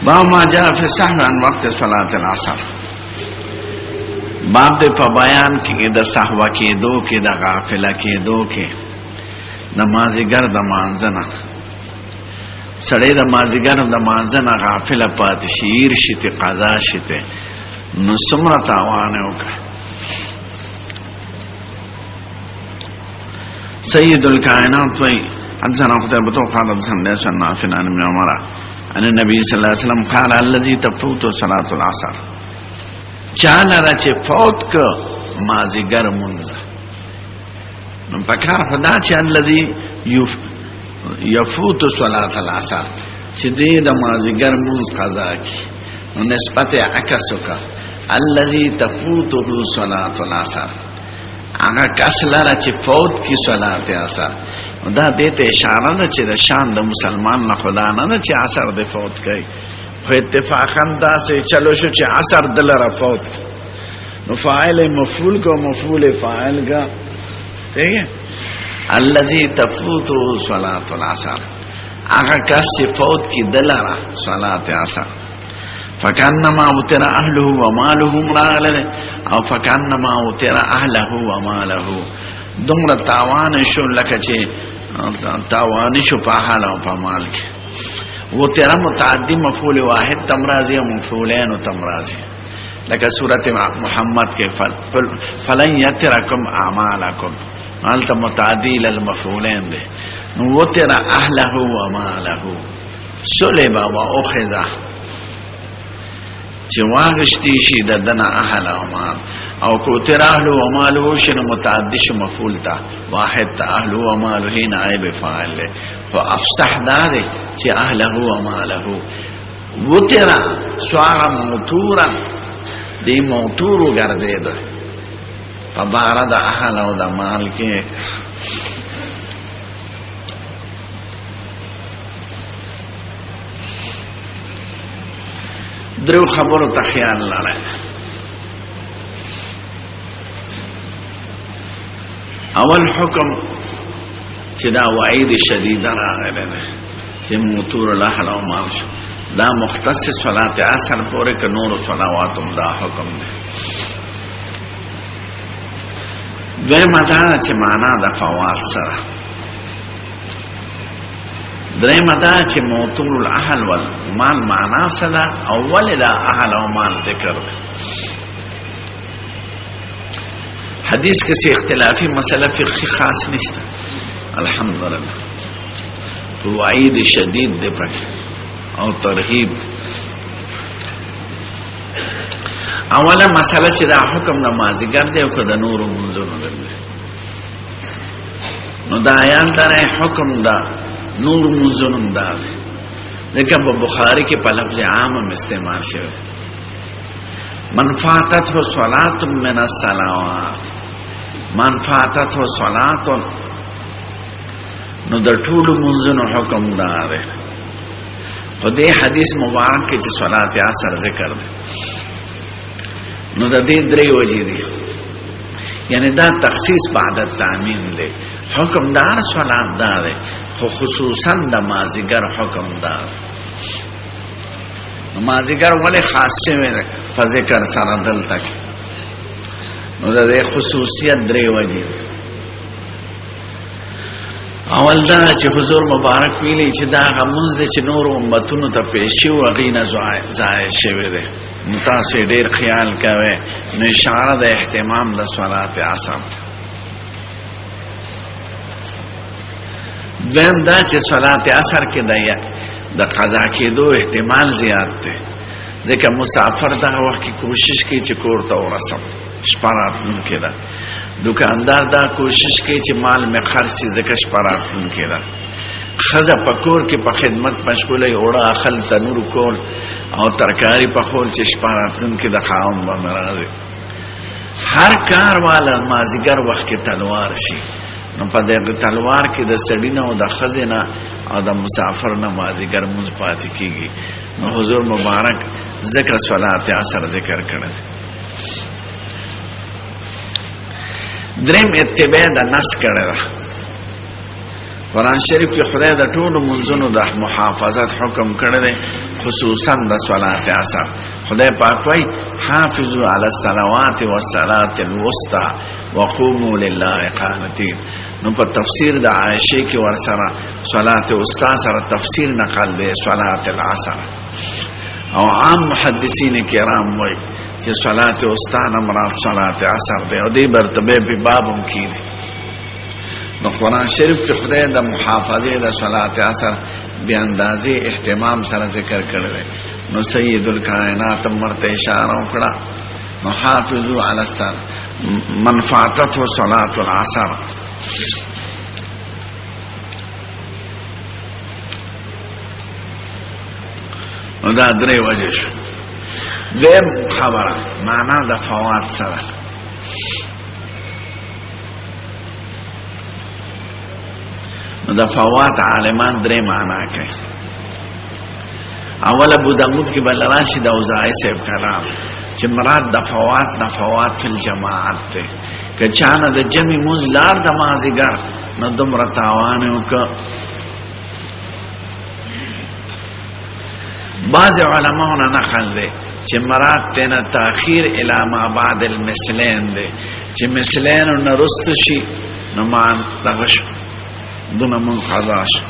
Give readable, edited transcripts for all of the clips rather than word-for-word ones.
باب ما جاء فی السهو عن وقت صلاة العصر. باب دې په بیان کې د سهو کېدو کې د غافله کېدو کې نمازګر د مانځنه سړی د مازګر د مانځنه غافله پاتې شي شي قضا شته نو څومره تاوان وکړي. سيد الكائنات وي حدثنا قتيبة قال حدثنا ليس نافع عن ابن عمر عن النبي صلى الله عليه وسلم قال الذي تفوت صلاة العصر چاله را چې فوت ک مازیګر مونږ نو پکار خدا چې الذي يفوت صلاة العصر چې دې د مازیګر مونږ قضا کی نو نسبت عکس وکړه الذي تفوته صلاة العصر هغه کس لره چې فوت کی صلات عصر دا دې ته اشاره ده چې د شان د مسلمان نه خدا نه چې عصر د فوت کوي خو اتفاقا دا سه چلو شو چې عصر دلره فوت نو فاعل مفعول کو مفعول فاعل کا ٹھیک ہے الذي تفوت صلاه العصر هغه کس چې فوت کی دلره صلات عصر فکانما وتر اهله وماله مراله او فکانما وتر اهله وماله دومره تاوان شو لکه چې تاوان شو په حال او په مال کې وتر متعدی مفعول واحد تمرازی او مفعولین تمرازی لکه سورۃ محمد کې فلن یترکم اعمالکم انت متعدی للمفعولین ده وتر اهله وماله سلب واخذ چې واغشتي شي د دنا اهل او مال او کو تراهل او مالو شنو متعدی شو مفعول تا واحد تا اهل او مالو هنا عیب فاعل فافصح دار چې اهله او ماله وترا سوار موتورا دی موتورو ګرځید فبارد اهل او د مال کې درو خبرو ته خیال لاره اول حکم چې دا وعید شدید راغلی دی چې موتور الاهل او مال شو دا مختص صلات عصر پورې ک نور صلواتم دا حکم دی. دویمه دا چې معنا د فوات سره درېمه دا چې موتور الاهل والمال معنا سره اول دا اهل او مال ذکر دی. حدیث کې اختلافي مسله فقهي خاص نشته الحمدلله وعید شدید دی پکې او ترغیب. اوله مسله چې دا حکم د مازیګر دی او که د نورو منځونو دی نو دا آیات دره حکم دا نور منځونو دا دی لکه په بخاری کې په لفظ عام هم استعمال شوی من فاتته صلاة من الصلوات من فاتته صلاة نو د ټولو منځونو حکم دا دی. په دې حدیث مبارک کې چې صلات عصر ذکر دی نو د دې درې وجې دي یعنی دا تخصیص بعد التعمیم دی حکم دار صلات دا دی خو خصوصا د مازیګر حکم دار مازیګر ولې خاص شوی دی په ذکر سره دلته کې نو د خصوصیت درې وجې اول دا چې حضور مبارک ویلي چې دا غمونځ دی چې نور امتونو ته پیش شو هغې نه ضایع شوی دی نو تاسو ډېر خیال کوئ نو اشاره د اهتمام د صلات عصر دویم دا چې صلات عصر کې د قضا کېدو احتمال زیات دی ځکه مسافر دغه وخت کې کوشش کوي چې کور ته ورسم شپه راتلونکې ده دکاندار دا کوشش کوي چې مال مې خرڅ شي ځکه شپه راتلونکې ده ښځه په کور کې په خدمت مشغوله وي اوړه اخل تنور کول او ترکاري پخول چې شپه راتلونکې د خاوند به مې راځي هر کار والا مازیګر وخت کې تلوار شي نو په دغه تلوار کې د سړی نه او د ښځې نه او د مسافر نه مازیګر مونځ پاتې کېږي نو حضور مبارک ذکر صلات عصر ذکر کړی دریم اتباع د نص کړی ده قرآن شریف کې خدای د ټولو منځونو د محافظت حکم کړی دی، خصوصا د صلات عصر. خدای پاک وایي حافظوا علی الصلوات والصلاة الوسطى وقوموا لله قانتين. نو په تفسیر د عائشه کې ورسره صلات وسطى سره تفسیر نقل دی صلات العصر. او عام محدثین کرام وایي چې صلات وسطى نه مراد صلات عصر دی، او دې مرتبه په بابم کې دي. نو قرآن شریف کې خدای د محافظه د صلات عصر بیا اندازې اهتمام سره ذکر کړی. نو سید الکائنات مرته اشاره وکړه، نو حافظو علی الصلاة من فاتته صلاة العصر. نو دا درې وجه شو. دیم خبره معنا د فوات سره. نو د فوات عالمان درې معنا کوي. اول ابو داود کې بل راشي د اوزاعي صاحب کلام چې مراد د فوات نه فوات فی الجماعت ته، که چانه د جمع مزلار د مازیګر نو دومره تاوان وکړه. بعض علماء نقل دی چې مراد تینا تاخیر الی ما بعد المثلین دی، چې مثلین نه رست شي نو مان دغش دونه من قضا شو.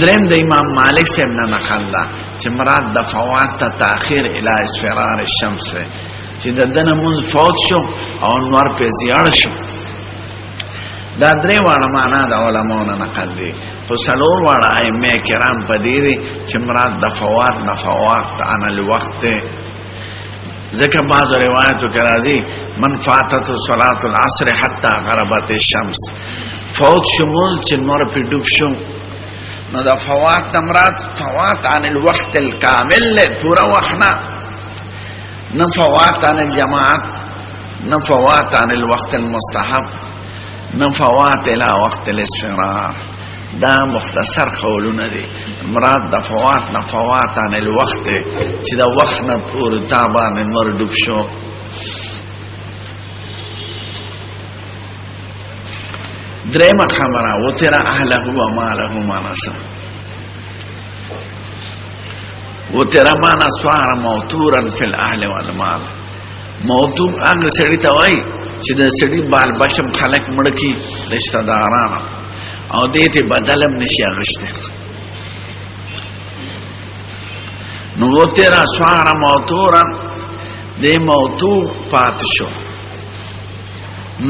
درم د امام مالک صاحب نه نقل ده چې مراد د فوات ته تاخیر الی اسفرار الشمس، چې د دنه من فوت شو او نور په زیاړ شو. دا درې واړه معنا د علماء نه نقل دي، خو څلور واړه ائمه کرام په دې دي چې مراد د فوات نه فوات عن الوقت. ذکر بعض روایتو کې راځي من فاتت صلاة العصر حتى غربت الشمس، فوت شمول چې نور په ډوب شو. نو دا فوات مراد فوات عن الوقت الكامل، پورا وخت نه فوات عن الجماعت، نه فوات عن الوقت المستحب، نه فوات الى وقت الاسفرار. دا مختصر قولونه دي. مراد د فوات نه فوات عن الوقت چې دا وخت نه پورا تابان نور ډوب شو. درېمه خبره وتر اهله و ماله مانسا، وتر مانا سوار موتورا فی الاهل والمال. موتور هغه سړی ته وایي چې د سړی بال بشم خلق مړ کی رشتہ داران او دې ته بدلم نشي اغشته. نو وتر سوار موتورا دې موتور پات شو،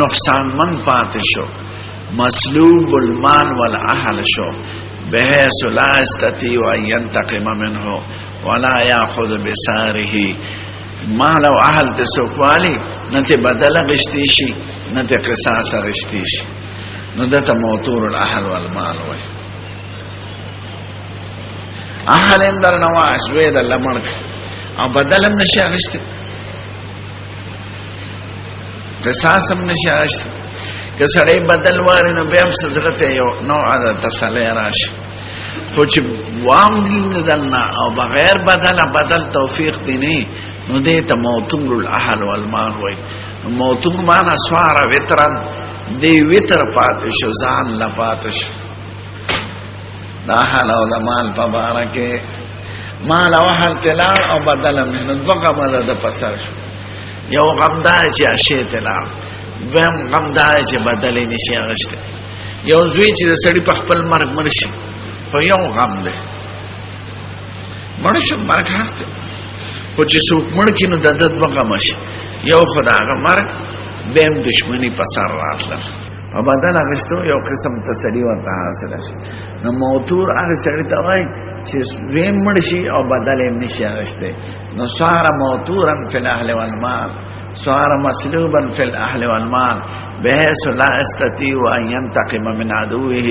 نقصان من پات شو، مسلوب المال والاهل شو، بحيث لا يستطيع ان ينتقم منه ولا ياخذ بساره. مال او اهل ته سوکوالی نته بدل غشتي شي، نته قصاص غشتي شي. نو دته موتور الاهل والمال وای. اهل اندر نواش وې د لمن او بدلم نشي غشتي، قصاص هم نشي غشتي. که سړی بدل واره نو بیا هم سزرته یو نوع د تسلی راشي. خو چې وام دل ندلنا او بغیر بدل توفیق دی نه، نو دې ته موتور الاهل والمال وای. موتور معنا سواره وترن دی وتر پاتې شو، ځان لپاتې شو. د اهل او د مال په باره کې مال او اهل تلال او بدل نه دوه غمه د پسر شو. یو غمدار چې اشی تلال، دویم غم دا چې بدلې نشي اغشته. یو زوی چې د سړی په خپل مرګ مرشي، خو یو غم دی مرشي مرګ حق دی. خو چې څوک مړ کړي نو د ده دوه غمه شي، یو خو د هغه مرګ، دویم دشمني په سر راتلل. په بدل اغشتو یو قسم تسلي ورته حاصله شي. نو موتور هغه سړی ته وایي چې زوی مړ شي او بدل یې نشي اغشته. نو صار موتورا فی الاهل والمال، صار مسلوبا في الاهل والمال، بحيث لا يستطيع ان ينتقم من عدوه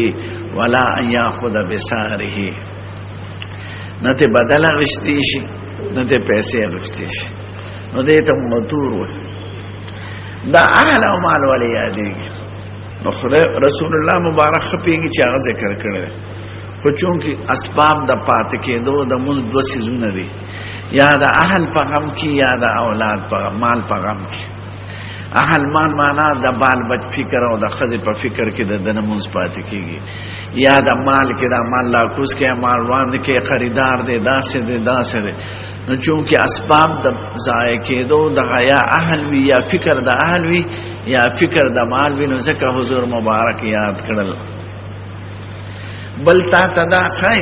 ولا ان ياخذ بساره. نته بدل غشتي شي، نته پیسې غشتي شي. نو دې ته موتور و. دا اهل او مال ولې یادېږي؟ نو رسول الله مبارک خپېږي چې هغه ذکر کړی، خو چونکې اسباب د پاتې کېدو د مون دوه سيزونه دي، یا د اهل په غم کې یا د اولاد په مال په غم کې. اهل مان معنا د بال بچ فکر او د خزه په فکر کې د نماز پاتې کیږي یا د مال کې د مال لا کوس کې مال وړاندې کې خریدار دی داسې دی داسې دی نو چونکه اسباب د ضایع کېدو د غیا اهل وی یا فکر د اهل وی یا فکر د مال وی نو ځکه حضور مبارک یاد کړل بل تا تدا خای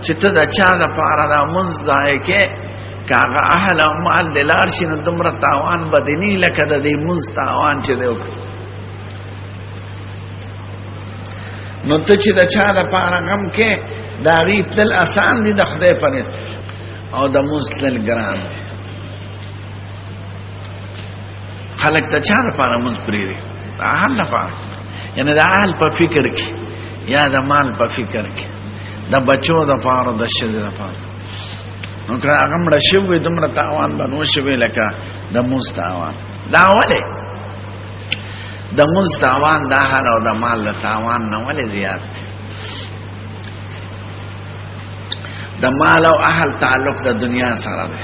چې ته د چا د پاره د منځ ضایع کې کاغه اهل او مال دلار شنو دمر تاوان بدنی لکه د دې منځ تاوان چې دی نو ته چې د چا د پاره غم کې دا غي تل آسان دي د خدای پنه او د مسلل ګران خلق ته چا د پاره منځ پری دي اهل لپاره یعنی د اهل په فکر کې یا د مال په فکر کې د بچو د پاره د شذ د پاره نو که هغه مړ شوی دومره تاوان بنو شوی لکه د مستاوان دا ولې د مستاوان د اهل او د مال د تاوان نه ولې زیات دی د مال او اهل تعلق د دنیا سره دی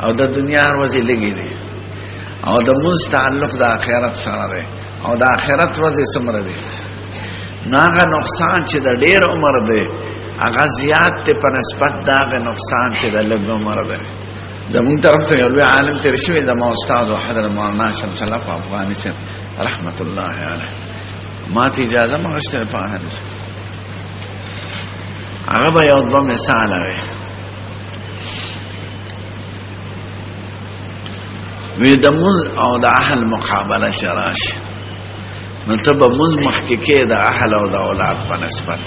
او د دنیا ورځې لګي دی او د مز تعلق د آخرت سره دی او د آخرت ورځې سمره دی ناغه نقصان چې د ډیر عمر دی هغه زیات ته په نسبت داغه نقصان چې د لږ عمر دی زمون طرف ته یو عالم تیر شوی د ما استاد او حضرت مولانا شمس الله افغانی سے رحمت الله علیه ما ته اجازه مغشتر په حدیث هغه به یو دو مثال وي وی د مز او د اهل مقابله شراش نو ته به مز مخکې د اهل او د اولاد په نسبت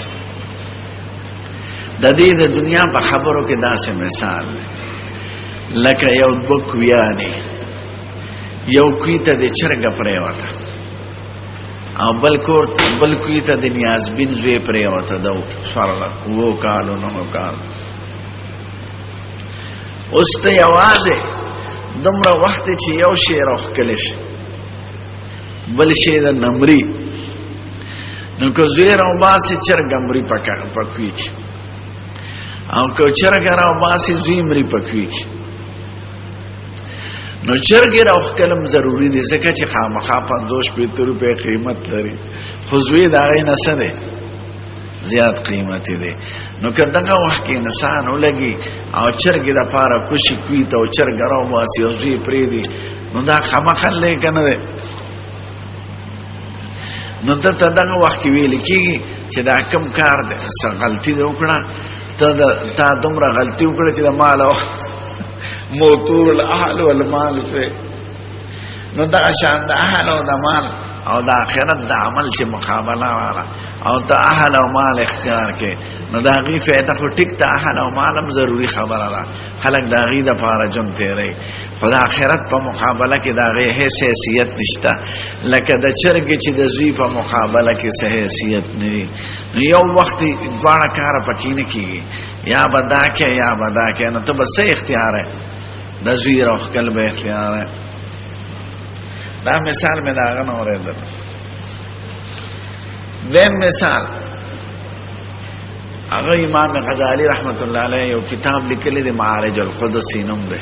د دې د دنیا په خبرو کې داسې مثال لکه یو بکویانی یو کوي ته د چرګ پرې وته او بل کوي ته د نیازبین زوی پرې وته د فرله وو کالو نو کال اوس ته یوازې دومره وخت چې یو شی راخکلی شي بل شی د نمرې نو که زوی راوباسي چرګ مري پکوي او که چرګ راوباسي زوی مري پکوي نو چرګ راوخکلم ضروری دي ځکه چې خامخا 50 روپے قیمت لري خو زوی دا غي نه سره زیات قیمت دي نو که دغه وخت کې انسان ولګي او چرګ د پاره کوشي کوي ته چرګ راوباسي او زوی پری دي نو دا خامخا لګنه ده نو ته دغه وخت کې ویل کېږي چې دا کم کار ده څه غلطي ده وکړه تا دومره غلطي وکړه چې د مال او موتور الاهل والمال ته نو دا شان د اهل او د مال او د آخرت د عمل چې مقابله والا او د اهل او مال اختیار کې نو دا غي فائدہ خو ټیک ته اهل او مال هم ضروری خبره ده خلک دا غي د پاره جون تیرې خدای آخرت په مقابله کې دا غي حیثیت نشته لکه د چرګ چې د زوی په مقابله کې سه حیثیت نه یو وخت دواړه کار پکې نه کیږي یا بدا کې یا بدا کې نو ته بس اختیار ہے د زوی روح قلب اختیار ہے دا مثال میں داغه نه اوریدل دیم مثال هغه امام غزالی رحمت الله علیه یو کتاب لیکلی دی معارج القدسی نوم ده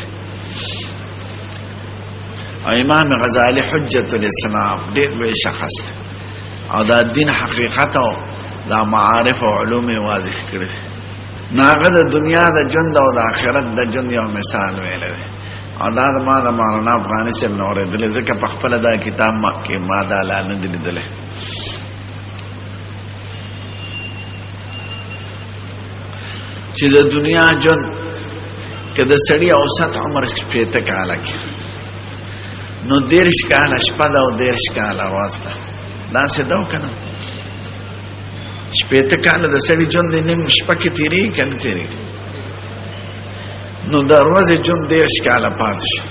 او امام غزالی حجت الاسلام ډېر لوی شخص او دا دین حقیقت او دا معارف او علوم واضح کړی ناغه د دنیا د ژوند او د آخرت د ژوند یو مثال ویل دی او دا ما د مولانا افغانی سے نو اوریدل ځکه په خپل دا کتاب ما کې ما دا لاله لیدل چې د دنیا ژوند کده سړی اوسط عمر 50 کاله کې نو 10 کاله شپه دا او 10 کاله واسطه دا څه دا وکنه 50 کاله د سړی ژوند نیم شپه کې تیری کنه تیری نو د ورځې ژوند 10 کاله پات شو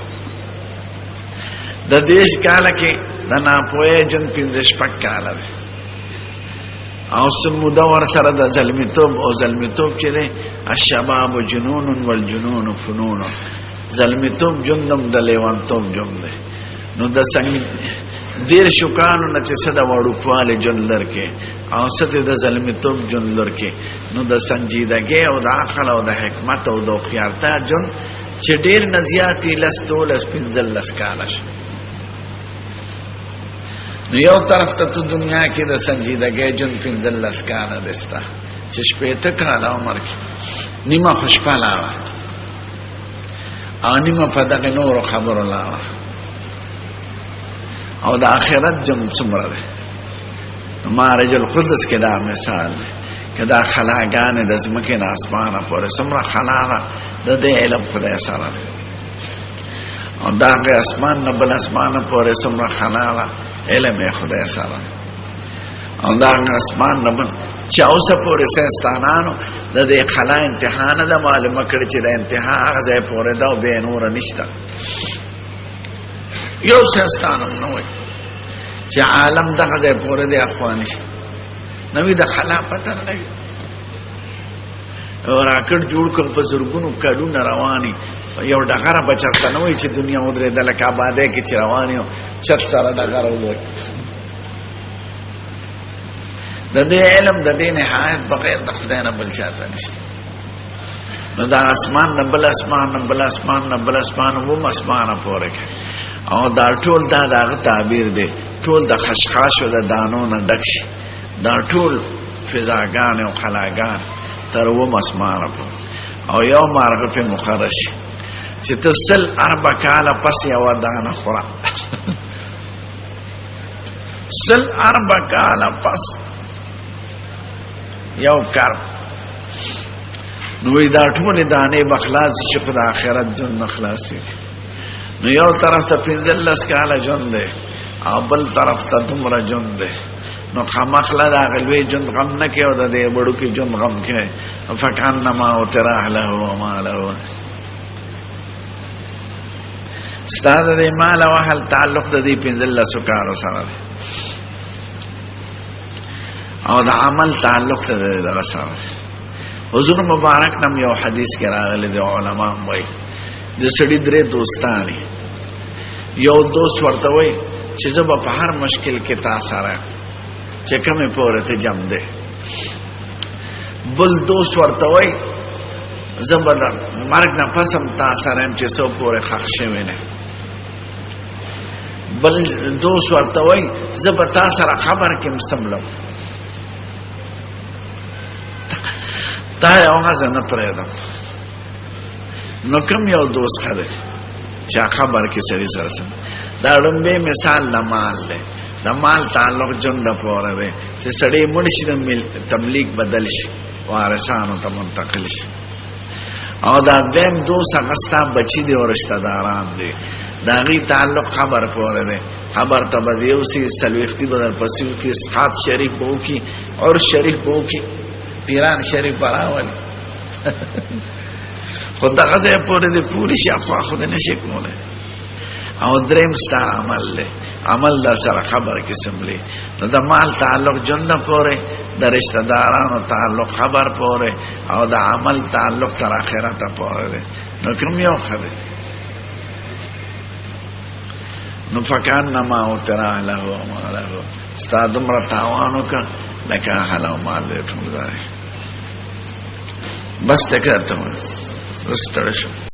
د 10 کاله کې د ناپوهه ژوند 15 کاله او سموده ور سره د ظلمیتوب او ظلمیتوب چې ده الشباب جنون والجنون فنون ظلمیتوب ژوندم د لیوانتوب ژوند ده نو د څنګه دیر شکانو نه چې صدا وړو پواله ژوند لرکه او ست د ظلمیتوب ژوند لرکه نو د سنجیدګي او د عقل او د حکمت او د خیارتا ژوند چې ډیر نزياتي لستول سپنځل لسکالش نو یو طرف ته دنیا کې د سنجیدګۍ جون پنځل لسکانه دستا چې شپېته کاله عمر کې نیمه خوشپاله او نیمه په دغه نورو خبرو لاړه او د آخرت جون څومره ده مارج القدس کې دا مثال ده کدا خلاګانې د ځمکې نه اسمانه پورې څومره خلا ده د دې علم خدای سره او دا غي اسمان نه بل اسمانه پورې څومره خلا ده علم خدای سره او دا اسمان نه بل چې اوسه پورې سستانانو د دې خلا امتحان د معلومه کړي چې د انتها هغه ځای پورې دا به نور نشته یو سستانم نه وي چې عالم دغه ځای پورې د افغانستان نوې د خلا پته نه لګي او راکټ جوړ کړ په زرګونو کډونه رواني یو ډغره بچته نه وي چې دنیا ودرې د لکه آباده کې چې رواني چت سره ډغره وي د دې علم د دې نهایت بغیر د خدای نه بل چاته نشته نو دا اسمان نه بل اسمان نه بل اسمان نه بل اسمان وو اسمانه پورې او دا ټول دا دغه تعبیر دی ټول د خشخاش او د دانو نه ډک شي دا ټول فضاګان او خلاګان تر و مسمانه په او یو مارغه په مخرش چې تسل 4 کاله پس یو دانه خورا سل 4 کاله پس یو کار نو دا ټول دانه بخلاص چې په آخرت جن خلاصي نو یو طرف ته 15 کاله جون دی او بل طرف ته دومره جون دی نو خامخلا دا غلوی جون غم نه کې او د دې بڑو کې جون غم کې فکان ما او تراح له او ما له ستاد دې مال او حل تعلق د دې 15 کارو سره او د عمل تعلق ته د سره حضور مبارک نم یو حدیث کې راغلی دی علما وایي د سړي درې دوستانی یو دوست ورته وایي چې زه په هر مشکل کې تا سره چې کومه پوره ته جام ده بل دوست ورته وای زبر مرګ نه پسم تا سره هم چې سو پوره خښ شوی نه بل دوست ورته وای زبر تا سره خبر کې مسملم تا یو غزه نه پرېدم نو کوم یو دوست خره چې خبر کې سړي سره سم دا لومبه مثال لمال له د مال تعلق جون د پوره وي چې سړی مرشي د تبلیغ بدل شي وارثانو ته منتقل شي او دا دیم دوست هغه بچی دی او رشتہ داران دي دا غي تعلق خبر پوره وي خبر ته بدیو سي سلوختی بدل پسیو کې اسقاط شریک بو کی اور شریک بو کی پیران شریک براول خدای غزه پوره دي پوری شفا خود نشي کوله او دریم ستا عمل له عمل دا سره خبر قسم له نو د مال تعلق جون نه پوره د رشتہ دارانو تعلق خبر پوره او د عمل تعلق تر اخرت پوره نو کوم یو خبر نو فکان نما او ترا له او ما له ستا دمر تاوانو کا لکه حلو مال له ټول ځای بس تکرته واستړ شو